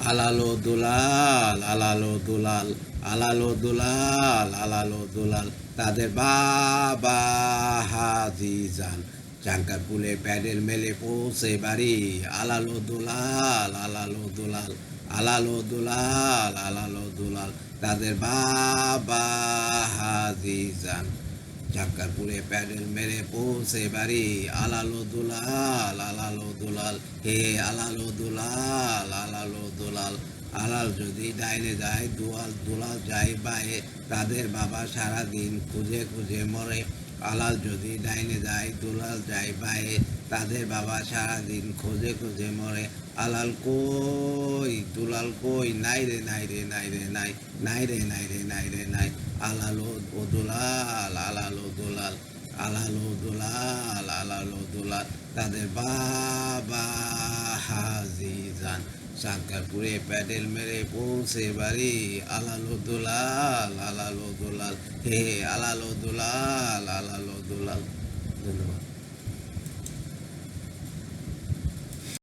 আলালো দুলাল, আলালো দুলাল, আলালো দুলাল, আলালো দুলাল, তাদের বাবা হাজি যান চাঙ্কারপুলে প্যাডেল মেলে পৌঁছে বাড়ি। আলালো দুলাল, আলালো দুলাল, আলালো দুলাল, আলালো দুলাল, তাদের বাবা হাজি যান চাক্কারপুরে প্যাডেল মেরে পৌঁছে বাড়ি। আলালো দুলাল, আলালো দুলাল, হে আলালো দুলাল, আলালো দুলাল, আলাল যদি ডাইনে যায় দুয়াল, দুলাল যায় বায়ে, তাদের বাবা সারাদিন খুঁজে খুঁজে মরে। আলাল যদি ডাইনে যায় দুলাল যায় বায়ে, তাদের বাবা সারাদিন খুঁজে খুঁজে মরে। আলাল কই দুলাল কই, নাই রে নাই রে নাই রে নাই, নাই রে নাই রে নাই রে নাই। আলালো ও দুলাল, আলালো দুলাল, আলালো দুলাল, আলালো দুলাল, তাদের বাবা হাজি যান শঙ্করপুরে প্যাডেল মেরে পৌঁছে বাড়ি। আলালো দুলাল, আলালো দুলাল, হে আলালো দুলাল, আলালো দুলাল। ধন্যবাদ।